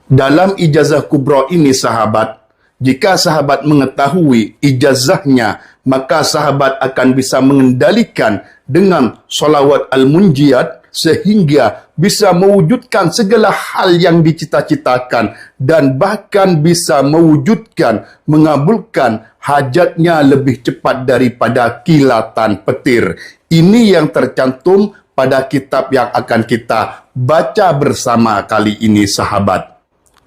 Dalam ijazah kubra ini sahabat, jika sahabat mengetahui ijazahnya, maka sahabat akan bisa mengendalikan dengan solawat al-munjiyat sehingga bisa mewujudkan segala hal yang dicita-citakan dan bahkan bisa mewujudkan, mengabulkan hajatnya lebih cepat daripada kilatan petir. Ini yang tercantum pada kitab yang akan kita baca bersama kali ini sahabat.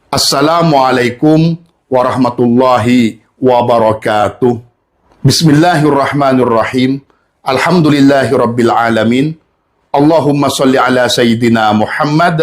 Assalamualaikum warahmatullahi wabarakatuh. Bismillahirrahmanirrahim. Alhamdulillahirabbil alamin. Allahumma shalli ala sayyidina Muhammad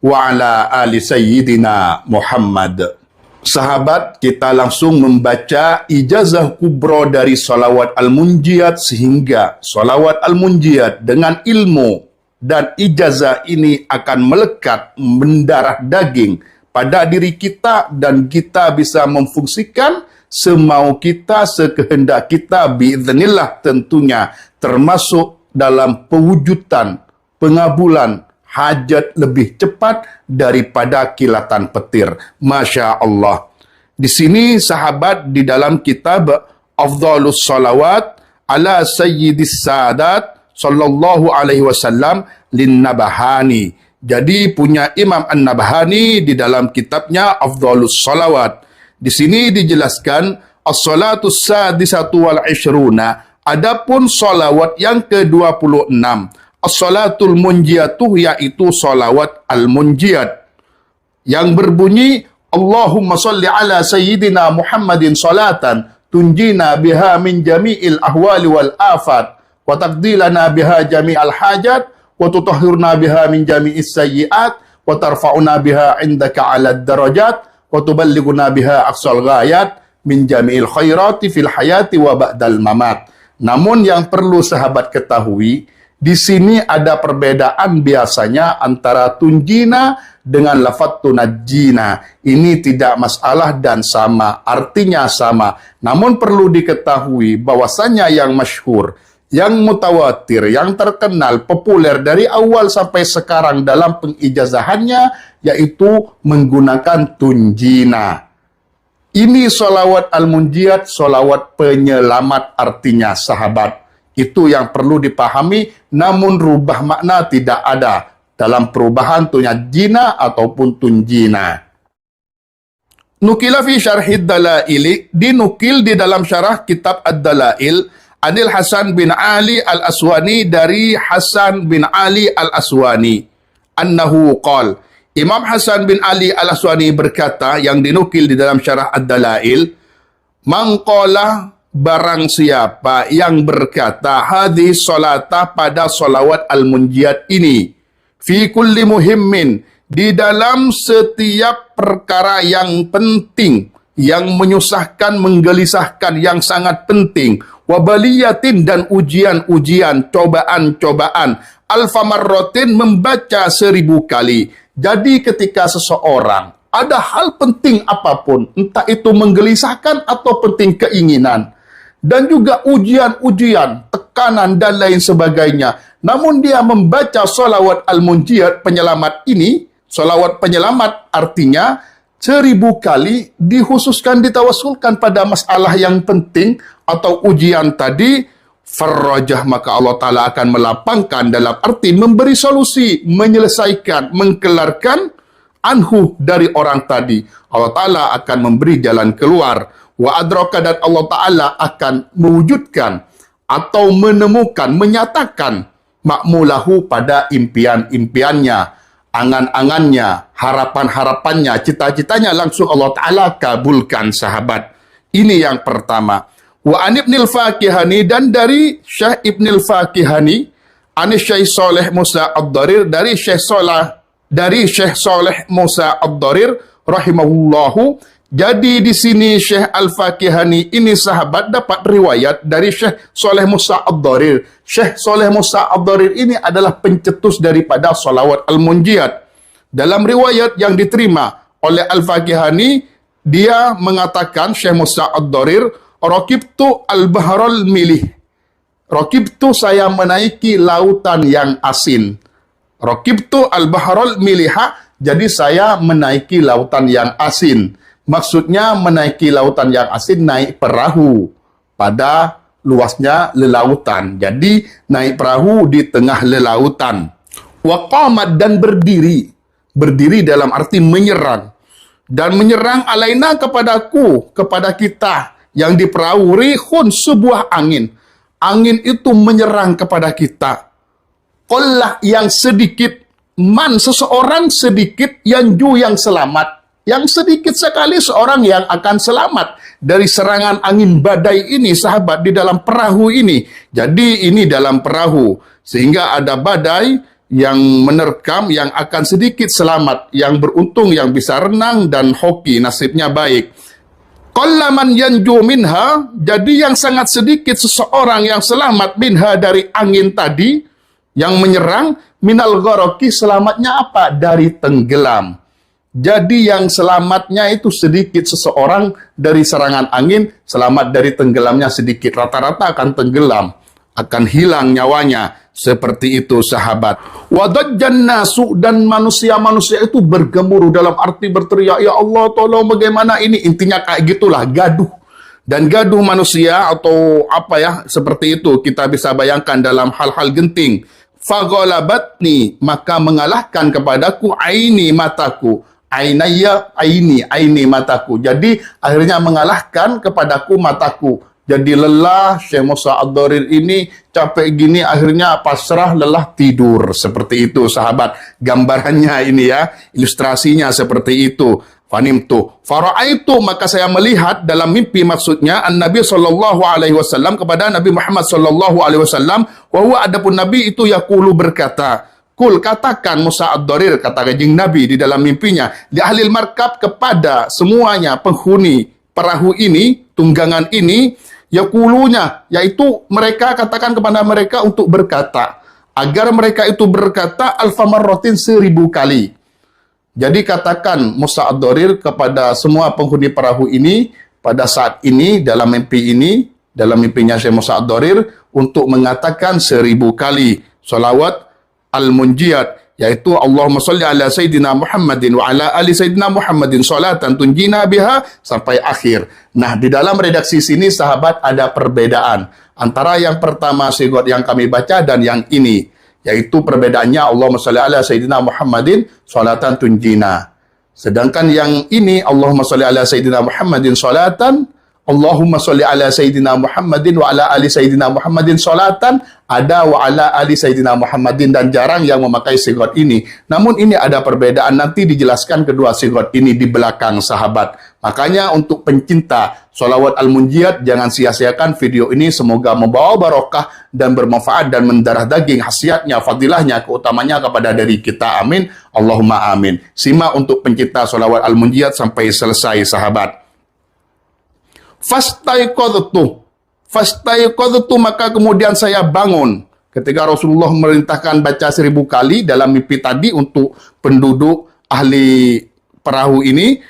wa ala ali sayyidina Muhammad. Sahabat, kita langsung membaca ijazah kubra dari solawat al-munjiyat, sehingga solawat al-munjiyat dengan ilmu dan ijazah ini akan melekat mendarah daging pada diri kita dan kita bisa memfungsikan semau kita, sekehendak kita biiznillah tentunya, termasuk dalam pewujudan pengabulan hajat lebih cepat daripada kilatan petir. Masya Allah. Di sini sahabat di dalam kitab Afdhalus Salawat ala Sayyidis Sadat sallallahu alaihi wasallam lin Nabahani. Jadi punya Imam An-Nabhani di dalam kitabnya Afdhalus Salawat. Di sini dijelaskan as-salatus sadisatu wal ishruna. Adapun salawat yang ke-26, as-salatul munjiyatuh, yaitu salawat al-munjiyat yang berbunyi Allahumma salli ala sayyidina Muhammadin salatan tunjina biha min jami'il ahwali wal afat wa taqdilana biha jami'al hajat wa tutahhirna biha min jami'is sayyi'at wa tarfa'una biha 'indaka 'alad darajat wa tuballighuna biha aqsal ghayat min jami'il khairati fil hayati wa ba'dal mamat. Namun yang perlu sahabat ketahui, di sini ada perbedaan biasanya antara tunjina dengan lafaz tunajjina. Ini tidak masalah dan sama, artinya sama. Namun perlu diketahui bahwasanya yang masyhur, yang mutawatir, yang terkenal, populer dari awal sampai sekarang dalam pengijazahannya, yaitu menggunakan tunjina. Ini solawat al-munjiyat, solawat penyelamat artinya sahabat. Itu yang perlu dipahami, namun rubah makna tidak ada dalam perubahan tunajjina ataupun tunjina. Nukila fi syarhid dalaili, dinukil di dalam syarah kitab ad-dalail, Anil Hasan bin Ali al-Aswani, dari Hasan bin Ali al-Aswani, annahu qal, Imam Hasan bin Ali al-Aswani berkata, yang dinukil di dalam syarah ad-dalail, mangqala, barang siapa yang berkata hadis salata, pada solawat al-munjiyat ini, fi kulli muhimmin, di dalam setiap perkara yang penting, yang menyusahkan, menggelisahkan, yang sangat penting, wabaliyatin, dan ujian-ujian, cobaan-cobaan, alfamarrotin, membaca 1000 kali. Jadi ketika seseorang ada hal penting apapun, entah itu menggelisahkan atau penting keinginan, dan juga ujian-ujian, tekanan dan lain sebagainya, namun dia membaca solawat al-munjiyat penyelamat ini, solawat penyelamat artinya 1000 kali dikhususkan, ditawasulkan pada masalah yang penting atau ujian tadi, farrajah, maka Allah Ta'ala akan melapangkan, dalam arti memberi solusi, menyelesaikan, mengkelarkan, anhu, dari orang tadi. Allah Ta'ala akan memberi jalan keluar. Wa adraka, dan Allah Ta'ala akan mewujudkan atau menemukan, menyatakan makmulahu, pada impian-impiannya, angan-angannya, harapan-harapannya, cita-citanya, langsung Allah Ta'ala kabulkan sahabat. Ini yang pertama. Wa an Ibnil Fakihani, dan dari Syekh Ibnil Fakihani, anis Syekh Saleh Musa Ad-Darir, dari Syekh Saleh Musa Ad-Darir rahimahullahu. Jadi di sini Syekh Al-Fakihani ini sahabat dapat riwayat dari Syekh Saleh Musa Ad-Darir. Syekh Saleh Musa Ad-Darir ini adalah pencetus daripada solawat al-munjiyat. Dalam riwayat yang diterima oleh Al-Fakihani, dia mengatakan, Syekh Musa Ad-Darir, Raqibtu al-bahrul milih. Raqibtu, saya menaiki lautan yang asin. Raqibtu al-bahrul miliha, Jadi saya menaiki lautan yang asin. Maksudnya menaiki lautan yang asin, naik perahu pada luasnya lelautan. Jadi naik perahu di tengah lelautan. Wa qamat, dan berdiri. Berdiri dalam arti menyerang. Dan menyerang alaina kepadaku, kepada kita yang di perahu, rihun, sebuah angin. Angin itu menyerang kepada kita. Qullah, yang sedikit, man, seseorang sedikit, yanju, yang selamat. Yang sedikit sekali seorang yang akan selamat dari serangan angin badai ini, sahabat, di dalam perahu ini. Jadi ini dalam perahu, sehingga ada badai yang menerkam, yang akan sedikit selamat, yang beruntung, yang bisa renang dan hoki, nasibnya baik. Qallaman yanju minha, jadi yang sangat sedikit seseorang yang selamat minha, dari angin tadi yang menyerang, minal ghoroki, selamatnya apa? Dari tenggelam. Jadi yang selamatnya itu sedikit seseorang dari serangan angin, selamat dari tenggelamnya sedikit. Rata-rata akan tenggelam, akan hilang nyawanya. Seperti itu, sahabat. Wadajjan nasu, dan manusia-manusia itu bergemuruh, dalam arti berteriak, ya Allah tolong, bagaimana ini? Intinya kayak gitulah, gaduh. Dan gaduh manusia atau apa ya, seperti itu kita bisa bayangkan dalam hal-hal genting. Faghalabatni, maka mengalahkan kepadaku, aini, mataku. Ainaya, aini mataku. Jadi akhirnya mengalahkan kepadaku mataku. Jadi lelah, Syekh Musa Ad-Dharir ini capek gini, akhirnya pasrah, lelah, tidur. Seperti itu, sahabat. Gambarannya ini ya, ilustrasinya seperti itu. Fanimtu. Fara'aitu, maka saya melihat dalam mimpi, maksudnya An-Nabi SAW kepada Nabi Muhammad SAW. Wa adapun Nabi itu yaqulu, berkata, Kul, katakan Musa Ad-Dharir, kata kanjeng Nabi di dalam mimpinya, li ahlil markab, kepada semuanya penghuni perahu ini, tunggangan ini, yaqulunya, yaitu mereka, katakan kepada mereka untuk berkata, agar mereka itu berkata alfa marratin, 1000 kali. Jadi katakan Musa Ad-Dharir kepada semua penghuni perahu ini pada saat ini, dalam mimpi ini, dalam mimpinya Syekh Musa Ad-Dharir, untuk mengatakan 1000 kali salawat al-munjiyat, yaitu Allahumma sholli ala Sayyidina Muhammadin wa ala ali Sayyidina Muhammadin sholatan tunjina biha, sampai akhir. Nah, di dalam redaksi sini, sahabat, ada perbedaan antara yang pertama sigot yang kami baca dan yang ini, yaitu perbedaannya Allahumma sholli ala Sayyidina Muhammadin sholatan tunjina. Sedangkan yang ini Allahumma sholli ala Sayyidina Muhammadin sholatan, Allahumma sholli ala Sayyidina Muhammadin wa ala ali Sayyidina Muhammadin sholatan, ada wa ala ali Sayyidina Muhammadin, dan jarang yang memakai sigot ini. Namun ini ada perbedaan, nanti dijelaskan kedua sigot ini di belakang, sahabat. Makanya untuk pencinta sholawat al-munjiyat, jangan sia-siakan video ini, semoga membawa barokah dan bermanfaat dan mendarah daging khasiatnya, fadilahnya, keutamanya kepada diri kita. Amin. Allahumma amin. Simak untuk pencinta sholawat al-munjiyat sampai selesai, sahabat. Fastaiqadhtu, maka kemudian saya bangun. Ketika Rasulullah merintahkan baca 1000 kali dalam mimpi tadi untuk penduduk ahli perahu ini,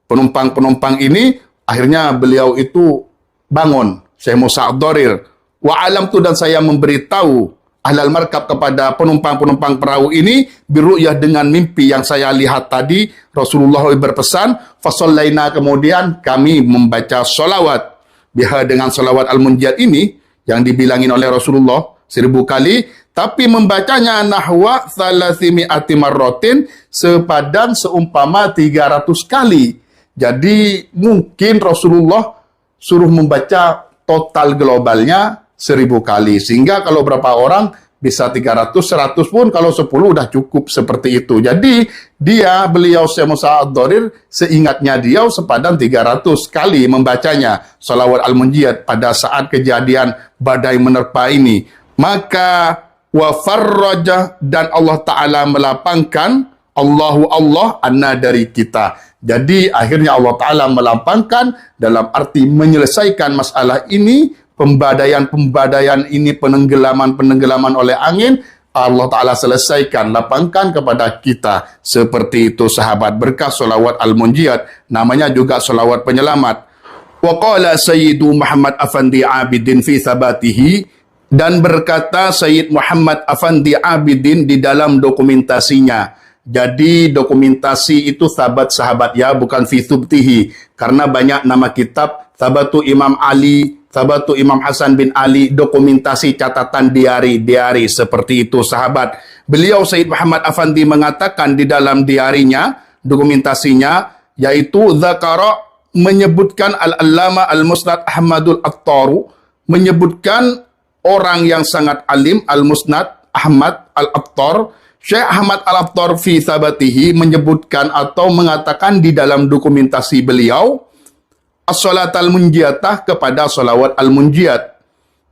penumpang-penumpang ini, akhirnya beliau itu bangun, Syekh Musa Ad-Dharir. Wa alamtu, dan saya memberitahu ahlal markab, kepada penumpang-penumpang perahu ini, biru'yah, dengan mimpi yang saya lihat tadi. Rasulullah berpesan, fasallaina, kemudian kami membaca sholawat biha, dengan sholawat al-munjiyat ini yang dibilangin oleh Rasulullah 1000 kali, tapi membacanya nahwa 300 marratin, sepadan seumpama 300 kali. Jadi mungkin Rasulullah suruh membaca total globalnya 1000 kali. Sehingga kalau berapa orang bisa 300, 100 pun, kalau 10 udah cukup, seperti itu. Jadi beliau Syekh Musa Ad-Dharir, seingatnya dia sepadan 300 kali membacanya sholawat al-munjiyat pada saat kejadian badai menerpa ini. Maka wa farraja, dan Allah Ta'ala melapangkan, Allah anna, dari kita. Jadi akhirnya Allah Ta'ala melapangkan dalam arti menyelesaikan masalah ini, pembadaian ini, penenggelaman oleh angin, Allah Ta'ala selesaikan, lapangkan kepada kita. Seperti itu, sahabat, berkah sholawat al-munjiyat, namanya juga sholawat penyelamat. Wa qala Sayyidu Muhammad Afandi Abidin fi thabatihi, dan berkata Sayyid Muhammad Afandi Abidin di dalam dokumentasinya, Jadi dokumentasi itu sahabat ya, bukan fi thubtihi. Karena banyak nama kitab, Thabatu Imam Ali, Thabatu Imam Hasan bin Ali, dokumentasi catatan diari seperti itu sahabat. Beliau Sayyid Muhammad Afandi mengatakan di dalam diarinya, dokumentasinya, yaitu Zakara menyebutkan Al-Allama Al-Musnad Ahmadul Attaru, menyebutkan orang yang sangat alim, Al-Musnad Ahmad Al-Attar, Syekh Ahmad Al-Attar fi thabatihi menyebutkan atau mengatakan di dalam dokumentasi beliau as-salat al-munjiyatah kepada salawat al-munjiyat.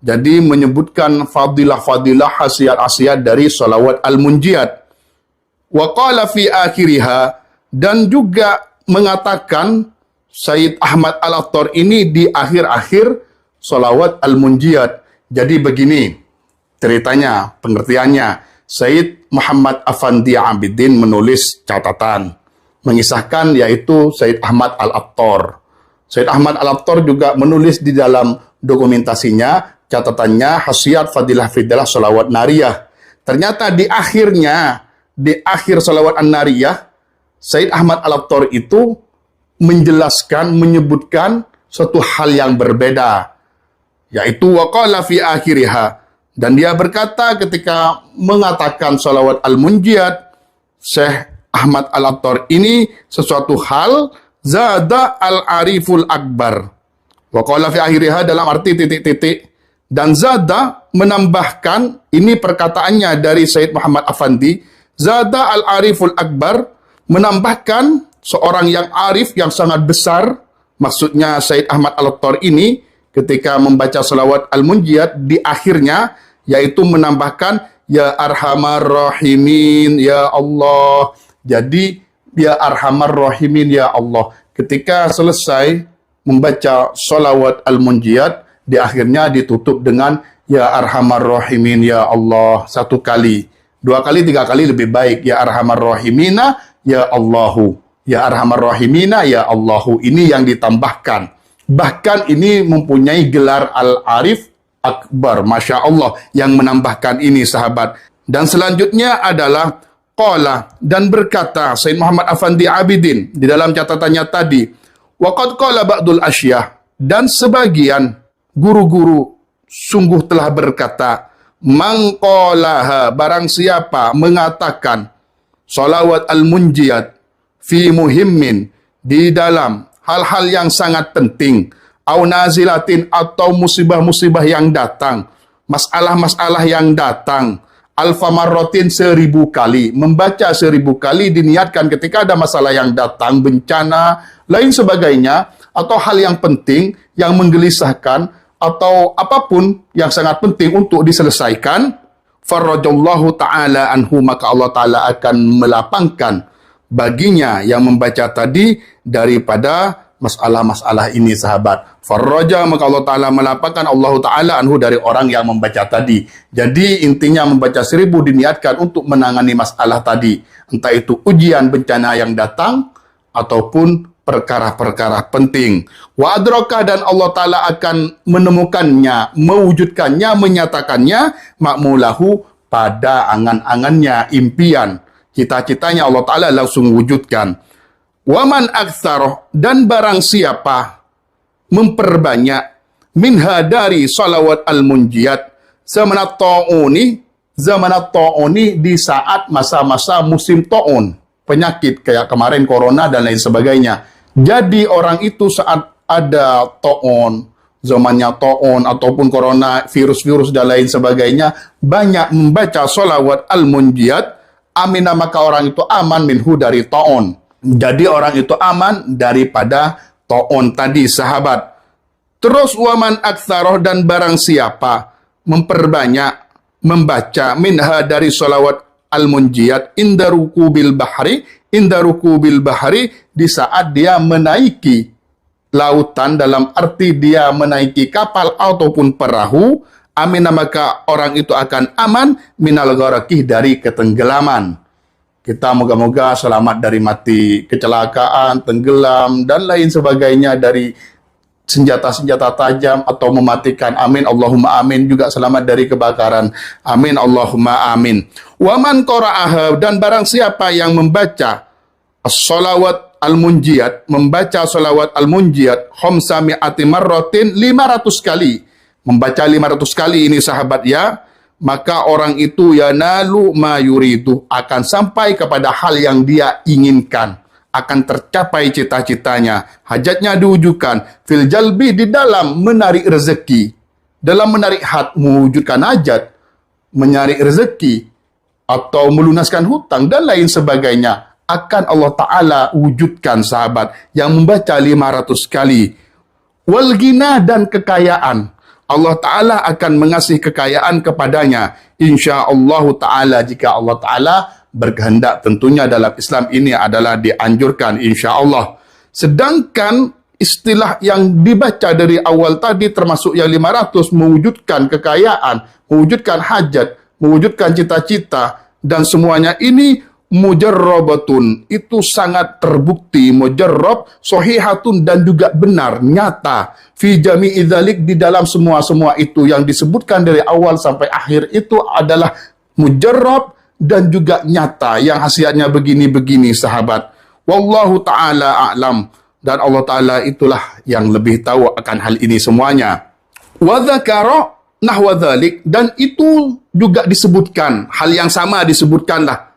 Jadi menyebutkan fadilah-fadilah khasiat-khasiat dari salawat al-munjiyat. Wa qala fi akhiriha, dan juga mengatakan Sayyid Ahmad Al-Attar ini di akhir-akhir salawat al-munjiyat. Jadi begini ceritanya, pengertiannya. Sayyid Muhammad Afandi Abidin menulis catatan, mengisahkan yaitu Sayyid Ahmad Al-Attar. Sayyid Ahmad Al-Attar juga menulis di dalam dokumentasinya, catatannya khasiat fadilah-fadilah salawat nariyah. Ternyata di akhirnya, di akhir salawat an-nariyah, Sayyid Ahmad Al-Attar itu menjelaskan, menyebutkan suatu hal yang berbeda, yaitu waqala fi akhiriha. Dan dia berkata ketika mengatakan salawat al-munjiyat, Syekh Ahmad Al-Attar ini sesuatu hal zada al-ariful akbar. Wa qala fi akhiriha dalam arti titik-titik. Dan zada menambahkan, ini perkataannya dari Sayyid Muhammad Afandi, zada al-ariful akbar menambahkan seorang yang arif yang sangat besar, maksudnya Sayyid Ahmad Al-Attar ini ketika membaca salawat al-munjiyat di akhirnya, yaitu menambahkan ya arhamar rahimin ya Allah. Jadi ya arhamar rahimin ya Allah. Ketika selesai membaca salawat al-munjiyat, di akhirnya ditutup dengan ya arhamar rahimin ya Allah. 1 kali, 2 kali, 3 kali lebih baik. Ya arhamar rahimina ya Allahu. Ya arhamar rahimina ya Allahu. Ini yang ditambahkan. Bahkan ini mempunyai gelar al-arif akbar, Masya Allah, yang menambahkan ini sahabat. Dan selanjutnya adalah qala, dan berkata Sayyid Muhammad Afandi Abidin di dalam catatannya tadi, waqad qala ba'dul asyah, dan sebagian guru-guru sungguh telah berkata, man qalaha, barang siapa mengatakan salawat al-munjiyat fi muhimmin, di dalam hal-hal yang sangat penting, au nazilatin, atau musibah-musibah yang datang, masalah-masalah yang datang, alfa marrotin 1000 kali, membaca 1000 kali diniatkan ketika ada masalah yang datang, bencana, lain sebagainya, atau hal yang penting, yang menggelisahkan, atau apapun yang sangat penting untuk diselesaikan, farrajallahu ta'ala anhu, maka Allah Ta'ala akan melapangkan baginya yang membaca tadi daripada masalah-masalah ini sahabat. Farraja, maka Allah Ta'ala melapangkan Allah Ta'ala anhu dari orang yang membaca tadi. Jadi intinya membaca 1000 diniatkan untuk menangani masalah tadi. Entah itu ujian bencana yang datang ataupun perkara-perkara penting. Wa adraka, dan Allah Ta'ala akan menemukannya, mewujudkannya, menyatakannya, makmulahu, pada angan-angannya, impian, cita-citanya Allah Ta'ala langsung wujudkan. Waman aktsaroh, dan barang siapa memperbanyak minha dari salawat al-munjiyat zamanat ta'uni, di saat masa-masa musim ta'un, penyakit kayak kemarin corona dan lain sebagainya. Jadi orang itu saat ada ta'un, zamannya ta'un ataupun corona, virus-virus dan lain sebagainya, banyak membaca salawat al-munjiyat, amina, maka orang itu aman minhu dari ta'un. Jadi orang itu aman daripada ta'un tadi sahabat. Terus waman aktsaroh, dan barang siapa memperbanyak membaca minha dari salawat al-munjiyat inda rukubil bahri, di saat dia menaiki lautan, dalam arti dia menaiki kapal ataupun perahu, amina, maka orang itu akan aman minal gharakih, dari ketenggelaman. Kita moga-moga selamat dari mati, kecelakaan, tenggelam, dan lain sebagainya dari senjata-senjata tajam atau mematikan. Amin Allahumma amin. Juga selamat dari kebakaran. Amin Allahumma amin. Wa man qara'aha, dan barang siapa yang membaca as-salawat al-munjiyat, membaca salawat al-munjiyat khamsa mi'ati marratin, 500 kali. Membaca 500 kali ini sahabat ya, maka orang itu yanalu ma yuridu, akan sampai kepada hal yang dia inginkan, akan tercapai cita-citanya, hajatnya diwujudkan, fil jalbi, di dalam menarik rezeki, dalam menarik mewujudkan hajat, mencari rezeki, atau melunaskan hutang, dan lain sebagainya, akan Allah Ta'ala wujudkan sahabat yang membaca 500 kali. Wal ghina, dan kekayaan, Allah Ta'ala akan mengasih kekayaan kepadanya, insyaallah Ta'ala, jika Allah Ta'ala berkehendak. Tentunya dalam Islam ini adalah dianjurkan insyaallah. Sedangkan istilah yang dibaca dari awal tadi termasuk yang 500, mewujudkan kekayaan, mewujudkan hajat, mewujudkan cita-cita, dan semuanya ini mujarrabatun, itu sangat terbukti, mujarrab, sahihatun, dan juga benar, nyata, fi jami'i dzalik, di dalam semua itu yang disebutkan dari awal sampai akhir itu adalah mujarrab dan juga nyata, yang khasiatnya begini-begini sahabat. Wallahu ta'ala a'lam, dan Allah Ta'ala itulah yang lebih tahu akan hal ini semuanya. Wa dzakara nahwa dzalik, dan itu juga disebutkan, hal yang sama disebutkanlah.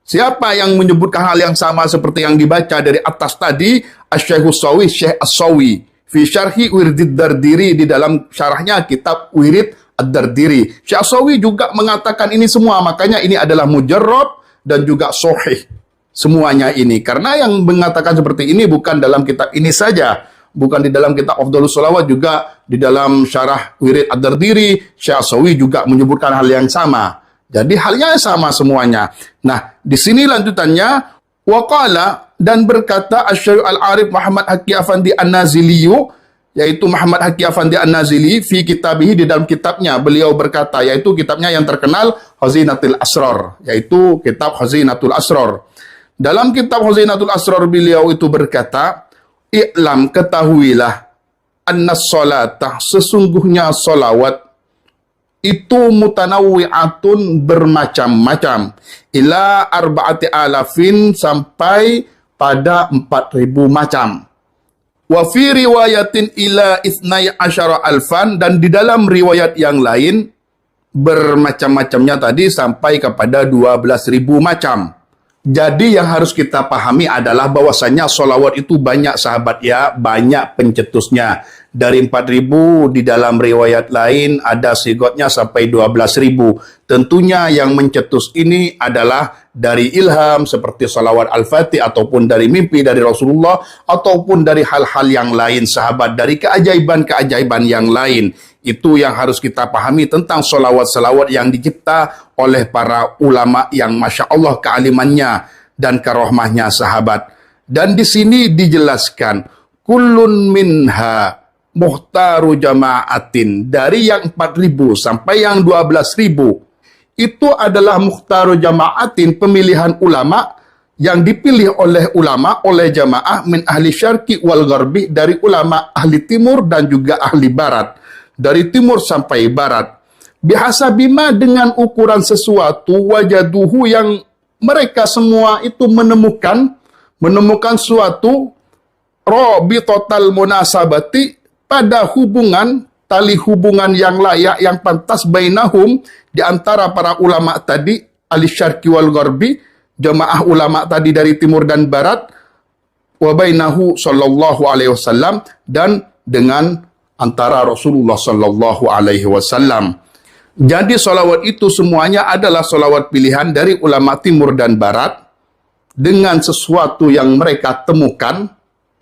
Siapa yang menyebutkan hal yang sama seperti yang dibaca dari atas tadi? Asy-Syaikh As-Sawi, Syekh As-Sawi, fi syarhi Wirid Dardiri, di dalam syarahnya kitab Wirid Ad-Dardiri. Syekh As-Sawi juga mengatakan ini semua, makanya ini adalah mujarrab dan juga sahih semuanya ini. Karena yang mengatakan seperti ini bukan dalam kitab ini saja, bukan di dalam kitab Afdhalus Shalawat, juga di dalam syarah Wirid Ad-Dardiri, Syekh As-Sawi juga menyebutkan hal yang sama. Jadi halnya sama semuanya. Nah, di sini lanjutannya, waqala, dan berkata Asy-Syaikh Al-Arif Muhammad Haqqi Afandi An-Nazili, yaitu Muhammad Haqqi Afandi An-Nazili, fi kitabihi, di dalam kitabnya beliau berkata, yaitu kitabnya yang terkenal Khazinatul Asrar, yaitu kitab Khazinatul Asrar. Dalam kitab Khazinatul Asrar beliau itu berkata, i'lam, ketahuilah, anna sholata, sesungguhnya solawat itu mutanawwi'atun, bermacam-macam, ila arba'ati alafin, sampai pada 4.000 macam. Wa fi riwayatin ila ithnai asyara alfan, dan di dalam riwayat yang lain bermacam-macamnya tadi sampai kepada 12.000 macam. Jadi yang harus kita pahami adalah bahwasanya sholawat itu banyak sahabat ya, banyak pencetusnya. Dari 4.000, di dalam riwayat lain ada sigotnya sampai 12.000. Tentunya yang mencetus ini adalah dari ilham seperti salawat al-fatih, ataupun dari mimpi dari Rasulullah, ataupun dari hal-hal yang lain sahabat, dari keajaiban-keajaiban yang lain. Itu yang harus kita pahami tentang salawat-salawat yang dicipta oleh para ulama yang Masya Allah kealimannya dan karohmahnya sahabat. Dan di sini dijelaskan, kullun minha muhtaru jama'atin, dari yang 4.000 sampai yang 12.000 itu adalah muhtaru jama'atin, pemilihan ulama yang dipilih oleh ulama, oleh jamaah min ahli syarqi wal gharbi, dari ulama ahli timur dan juga ahli barat, dari timur sampai barat, bihasabima, dengan ukuran sesuatu, wajaduhu, yang mereka semua itu menemukan suatu rabitatal munasabati, pada hubungan, tali hubungan yang layak, yang pantas, bainahum, di antara para ulama tadi, ahli syarqi wal gharbi, jamaah ulama tadi dari timur dan barat, wa bainahu sallallahu alaihi wasallam, dan dengan antara Rasulullah sallallahu alaihi wasallam. Jadi salawat itu semuanya adalah salawat pilihan dari ulama timur dan barat, dengan sesuatu yang mereka temukan,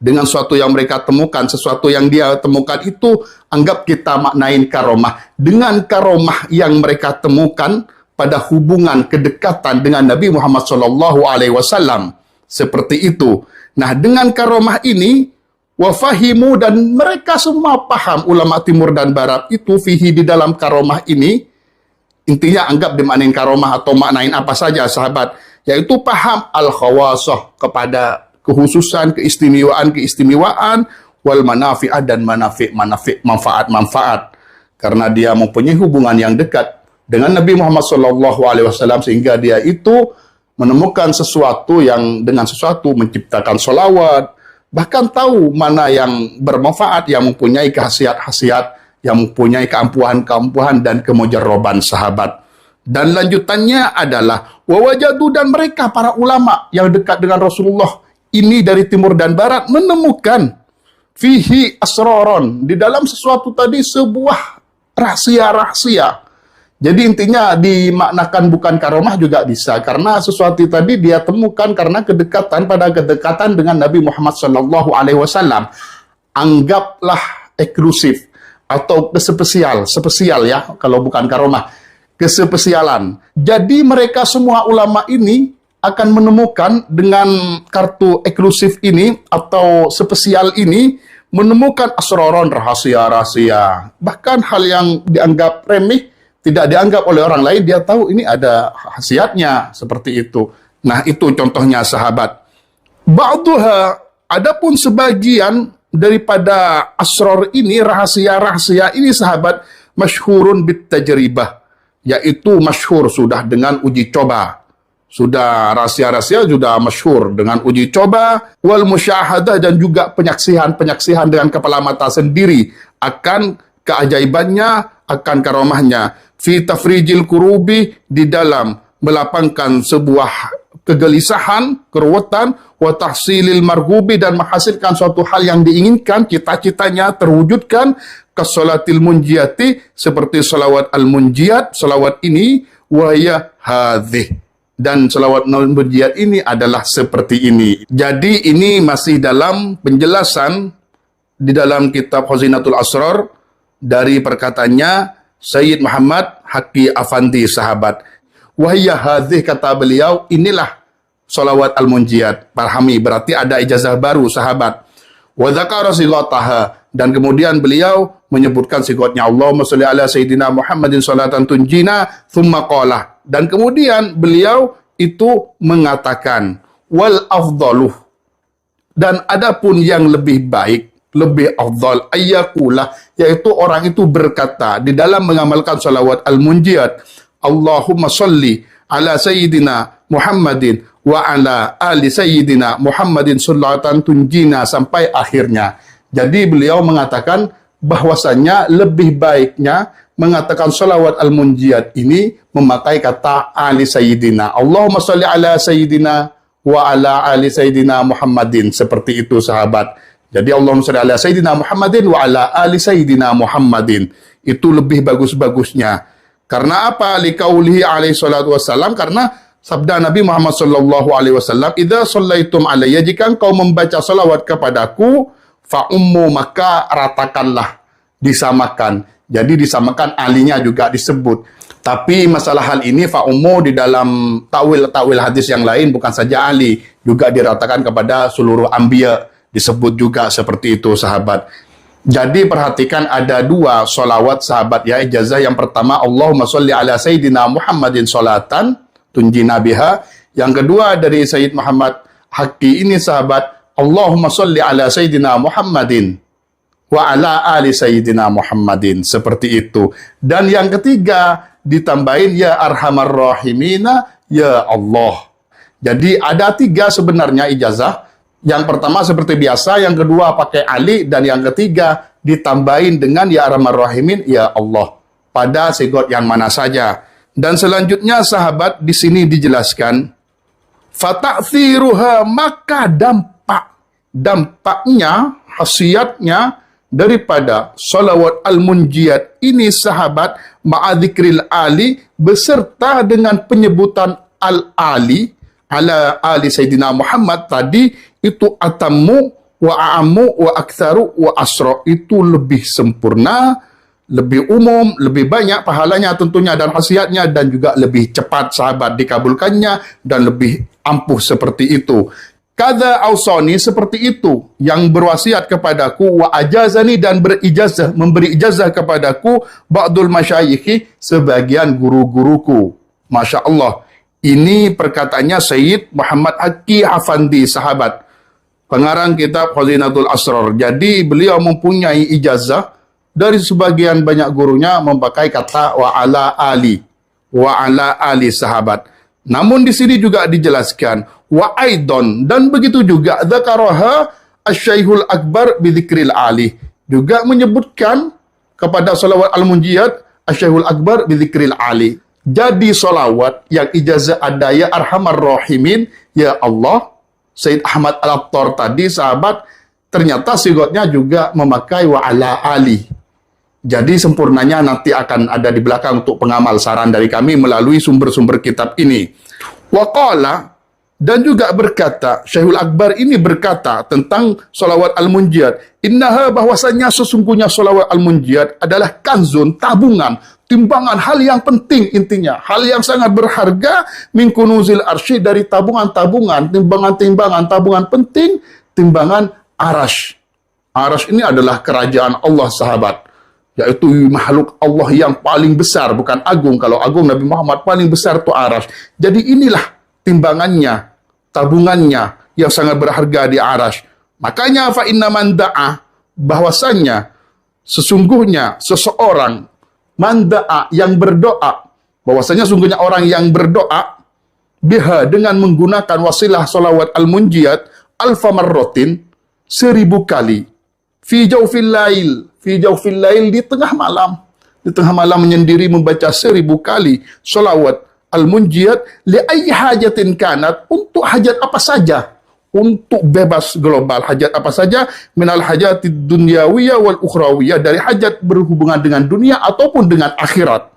sesuatu yang dia temukan itu anggap kita maknain karomah. Dengan karomah yang mereka temukan pada hubungan kedekatan dengan Nabi Muhammad SAW. Seperti itu. Nah, dengan karomah ini, wafahimu, dan mereka semua paham, ulama timur dan barat itu, fihi, di dalam karomah ini, intinya anggap dimaknain karomah atau maknain apa saja sahabat, yaitu paham al-khawasah, kepada kekhususan, keistimewaan, wal manafi'ah, dan manfaat-manfaat. Karena dia mempunyai hubungan yang dekat dengan Nabi Muhammad SAW, sehingga dia itu menemukan sesuatu yang dengan sesuatu menciptakan solawat, bahkan tahu mana yang bermanfaat, yang mempunyai khasiat-khasiat, yang mempunyai keampuhan-keampuhan dan kemujarroban sahabat. Dan lanjutannya adalah wawajadu, dan mereka para ulama yang dekat dengan Rasulullah ini dari timur dan barat menemukan fihi asroron, di dalam sesuatu tadi sebuah rahasia-rahasia. Jadi intinya dimaknakan bukan karomah juga bisa, karena sesuatu tadi dia temukan karena kedekatan dengan Nabi Muhammad SAW. Anggaplah eksklusif atau spesial ya, kalau bukan karomah, kesepesialan. Jadi mereka semua ulama ini akan menemukan dengan kartu eksklusif ini atau spesial ini, menemukan asroron, rahasia-rahasia. Bahkan hal yang dianggap remeh, tidak dianggap oleh orang lain, dia tahu ini ada khasiatnya, seperti itu. Nah, itu contohnya sahabat. Ba'duha, adapun sebagian daripada asror ini, rahasia-rahasia ini sahabat, masyhurun bit tajribah, yaitu masyhur sudah dengan uji coba. Sudah rahasia-rahasia sudah masyhur dengan uji coba, wal musyahadah, dan juga penyaksian dengan kepala mata sendiri akan keajaibannya, akan karomahnya. Fi tafrijil kurubi, di dalam melapangkan sebuah kegelisahan, keruwetan, wa tahsilil marhubi, dan menghasilkan suatu hal yang diinginkan, cita-citanya terwujudkan, kasolatil munjiati, seperti salawat al-munjiat. Salawat ini wahya hadhih, dan salawat al-munjiat ini adalah seperti ini. Jadi ini masih dalam penjelasan di dalam kitab Khazinatul Asrar dari perkataannya Sayyid Muhammad Haqqi Afandi sahabat. Wahya hadhih, kata beliau, inilah salawat al-munjiat. Pahami, berarti ada ijazah baru sahabat. Wa dzakara sigataha, dan kemudian beliau menyebutkan sigotnya, Allahumma sholli ala sayyidina Muhammadin sholatan tunjina, thumma qala, dan kemudian beliau itu mengatakan wal afdaluh, dan adapun yang lebih baik, lebih afdal, ayyakulah, yaitu orang itu berkata di dalam mengamalkan salawat al-munjiat, Allahumma sholli ala sayyidina Muhammadin wa ala ali sayyidina Muhammadin sholatan tunjina, sampai akhirnya. Jadi beliau mengatakan bahwasannya lebih baiknya mengatakan salawat al-munjiat ini memakai kata ali sayyidina, Allahumma sholli ala sayyidina wa ala ali sayyidina Muhammadin, seperti itu sahabat. Jadi Allahumma sholli ala sayyidina Muhammadin wa ala ali sayyidina Muhammadin, itu lebih bagus-bagusnya. Karena apa? Liqaulihi alaihi salatu wassalam, karena sabda Nabi Muhammad sallallahu alaihi wasallam, idza shallaitum alayya, jika engkau membaca salawat kepadaku, fa ummu, maka ratakanlah, disamakan. Jadi disamakan, alinya juga disebut. Tapi masalah hal ini fa ummu di dalam takwil hadis yang lain bukan saja ali, juga diratakan kepada seluruh anbiya, disebut juga seperti itu sahabat. Jadi perhatikan ada dua solawat sahabat ya, ijazah. Yang pertama Allahumma sholli ala sayyidina Muhammadin sholatan tunjina biha. Yang kedua dari Sayyid Muhammad Haqqi ini sahabat, Allahumma sholli ala sayyidina Muhammadin wa ala ali sayyidina Muhammadin, seperti itu. Dan yang ketiga ditambahin ya arhamar rahimina ya Allah. Jadi ada tiga sebenarnya ijazah. Yang pertama seperti biasa, yang kedua pakai ali, dan yang ketiga ditambahin dengan ya arhamar rahimin ya Allah, pada sigot yang mana saja. Dan selanjutnya sahabat di sini dijelaskan fata'thiruha, maka dampaknya, khasiatnya daripada salawat al-munjiat ini sahabat, ma'adzikril ali, beserta dengan penyebutan al-ali ala ali sayyidina Muhammad tadi, itu atammu wa a'ammu wa aktsaru wa asra, itu lebih sempurna, lebih umum, lebih banyak pahalanya tentunya dan khasiatnya, dan juga lebih cepat sahabat dikabulkannya, dan lebih ampuh seperti itu. Kada ausani, seperti itu yang berwasiat kepadaku, wa ajazani, dan berijazah, memberi ijazah kepadaku, ba'dul masyayikhi, sebagian guru-guruku. Masya Allah. Ini perkataannya Sayyid Muhammad Haqqi Afandi sahabat. pengarang kitab Khazinatul Asrar. Jadi beliau mempunyai ijazah dari sebagian banyak gurunya memakai kata wa ala ali sahabat. Namun di sini juga dijelaskan wa aidon, dan begitu juga dzakaraha asy-syaikhul akbar bidzikril ali, juga menyebutkan kepada salawat al-munjiyat asy-syaikhul akbar bidzikril ali. Jadi salawat yang ijazah ada ya arhamar rahimin ya Allah, Sayyid Ahmad Al-Attar tadi sahabat, ternyata sigotnya juga memakai wa ala ali. Jadi sempurnanya nanti akan ada di belakang untuk pengamal saran dari kami melalui sumber-sumber kitab ini. Waqala, dan juga berkata, Syekhul Akbar ini berkata tentang salawat al-munjiyat, innaha, bahwasanya sesungguhnya salawat al-munjiyat adalah kanzun, tabungan, timbangan, hal yang penting, intinya hal yang sangat berharga, min kunuzil arsy, dari tabungan-tabungan, timbangan-timbangan, tabungan penting, timbangan arash. Arash ini adalah kerajaan Allah sahabat, yaitu makhluk Allah yang paling besar, bukan agung. Kalau agung Nabi Muhammad, paling besar itu arash. Jadi inilah timbangannya, tabungannya yang sangat berharga di arash. Makanya fa inna man da'a, bahwasanya sesungguhnya seseorang, man da'a, yang berdoa, bahwasanya sungguhnya orang yang berdoa biha, dengan menggunakan wasilah salawat al-munjiyat, alfa marrotin, 1000 kali, fi jawfil lail, di tengah malam menyendiri membaca 1000 kali salawat al-munjiyat, li ayyi hajatin kanat, untuk hajat apa saja, untuk bebas global, hajat apa saja, minal hajatid dunyawiyah wal ukhrawiyah, dari hajat berhubungan dengan dunia ataupun dengan akhirat.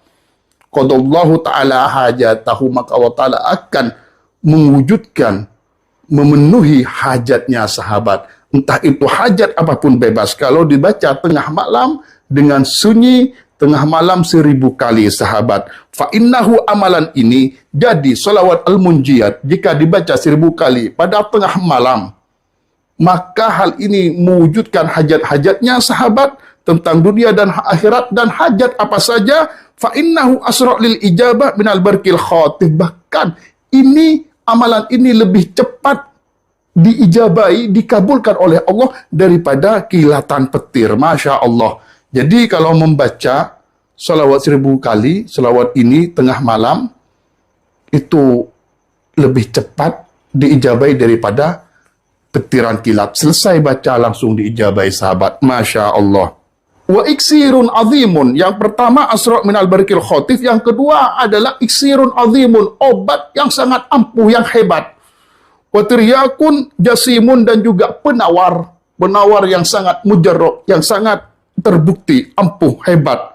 Qadallahu ta'ala hajatahu, maka Allah Ta'ala akan mewujudkan, memenuhi hajatnya sahabat. Entah itu hajat apapun bebas, kalau dibaca tengah malam dengan sunyi, tengah malam 1000 kali sahabat. Fa innahu, amalan ini, jadi salawat al-munjiyat jika dibaca 1000 kali pada tengah malam, maka hal ini mewujudkan hajat-hajatnya sahabat tentang dunia dan akhirat, dan hajat apa saja. Fa innahu asra' lil ijabah minal barkil khatib, bahkan ini, amalan ini lebih cepat diijabai, dikabulkan oleh Allah daripada kilatan petir. Masya Allah. Jadi kalau membaca salawat 1000 kali, salawat ini tengah malam, itu lebih cepat diijabai daripada petiran kilat. Selesai baca langsung diijabai sahabat. Masya Allah. Wa iksirun azimun, yang pertama asra' minal barikil khotif, yang kedua adalah iksirun azimun, obat yang sangat ampuh, yang hebat. Wa tiryakun jasimun, dan juga penawar yang sangat mujarrab, yang sangat terbukti, ampuh, hebat.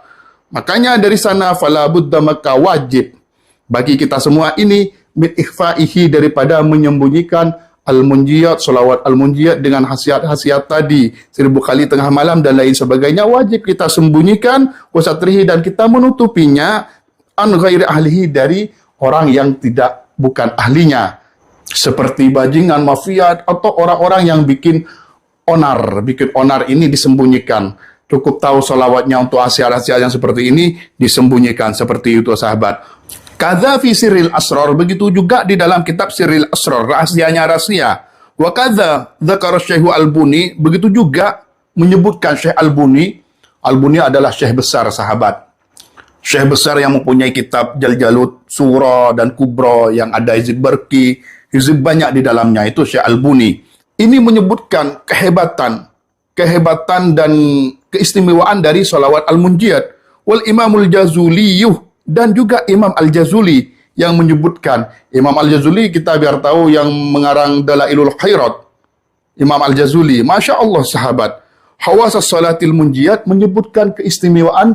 Makanya dari sana fala budda, maka wajib bagi kita semua ini min ikhfaihi, daripada menyembunyikan al-munjiyat, salawat al-munjiyat dengan khasiat-khasiat tadi, 1000 kali tengah malam dan lain sebagainya, wajib kita sembunyikan, wasatrihi, dan kita menutupinya, an ghairi ahlihi, dari orang yang bukan ahlinya, seperti bajingan, mafiat, atau orang-orang yang bikin onar ini disembunyikan. Cukup tahu salawatnya untuk khasiat-khasiat yang seperti ini, disembunyikan, seperti itu sahabat. Kadza fi sirril asrar, begitu juga di dalam kitab sirril asrar, rahasianya rahasia. Wa kadza dzakara Syekh Al-Buni, begitu juga menyebutkan Syekh Al-Buni. Al-Buni adalah syekh besar sahabat. Syekh besar yang mempunyai kitab Jaljalut, Surah dan Kubra, yang ada hizib barki, hizib banyak di dalamnya, itu Syekh Al-Buni. Ini menyebutkan kehebatan dan keistimewaan dari salawat al-munjiyat. Wal Imamul Jazuliyuh, dan juga Imam Al-Jazuli yang menyebutkan. Imam Al-Jazuli kita biar tahu yang mengarang Dalailul Khairat. Imam Al-Jazuli, Masya Allah sahabat, Hawasas Salatil Munjiyat, menyebutkan keistimewaan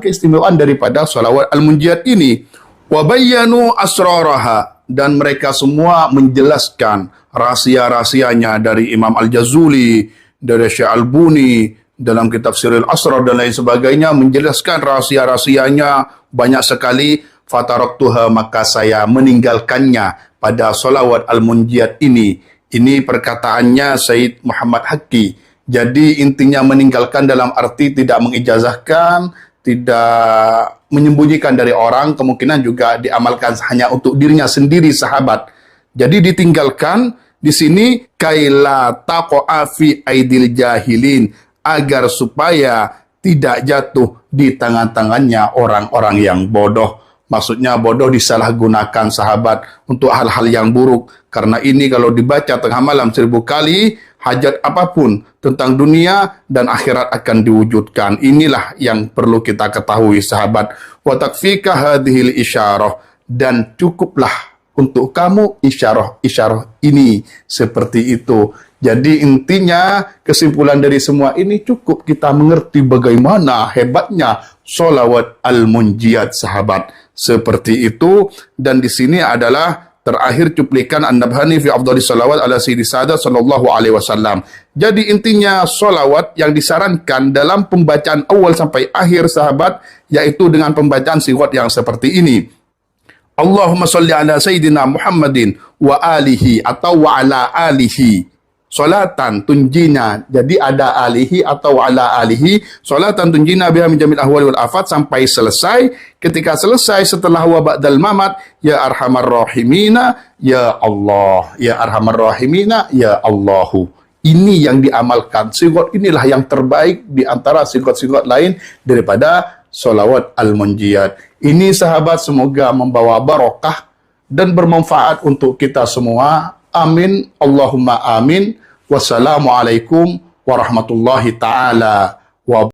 daripada salawat al-munjiyat ini. Wa bayyanu asraraha, dan mereka semua menjelaskan rahasia-rahasianya dari Imam Al-Jazuli, dari Syekh Al-Buni, dalam kitab Sirril Asrar dan lain sebagainya, menjelaskan rahasia-rahasianya banyak sekali. Fataraktuha, maka saya meninggalkannya pada salawat al-munjiyat ini. Ini perkataannya Sayyid Muhammad Haqqi. Jadi intinya meninggalkan dalam arti tidak mengijazahkan, tidak menyembunyikan dari orang, kemungkinan juga diamalkan hanya untuk dirinya sendiri sahabat. Jadi ditinggalkan, Di sini kaila taqa'a fi aidil jahilin, agar supaya tidak jatuh di tangan-tangannya orang-orang yang bodoh. Maksudnya bodoh disalahgunakan sahabat untuk hal-hal yang buruk. Karena ini kalau dibaca tengah malam 1000 kali, hajat apapun tentang dunia dan akhirat akan diwujudkan. Inilah yang perlu kita ketahui sahabat. Wa takfika hadhil isyarah, dan cukuplah untuk kamu isyarah ini seperti itu. Jadi intinya kesimpulan dari semua ini cukup kita mengerti bagaimana hebatnya sholawat al-munjiyat sahabat. Seperti itu, dan di sini adalah terakhir cuplikan An-Nabhani fi afdhalis salawat ala sayyidi sadat sallallahu alaihi wasallam. Jadi intinya solawat yang disarankan dalam pembacaan awal sampai akhir sahabat, yaitu dengan pembacaan sigat yang seperti ini. Allahumma salli ala sayyidina Muhammadin wa alihi atau wa ala alihi. Salatan tunjina, jadi ada alihi atau ala alihi. Salatan tunjina biha min jamil ahwali wal afat, sampai selesai. Ketika selesai setelah wa ba'dal mamat, ya arhamar rahimina ya Allah, ya arhamar rahimina ya Allahu. Ini yang diamalkan. Sigat inilah yang terbaik di antara sigat-sigat lain daripada sholawat al-munjiyat. Ini sahabat semoga membawa barokah dan bermanfaat untuk kita semua. Amin. Allahumma amin. Wassalamualaikum warahmatullahi ta'ala wabarakatuh.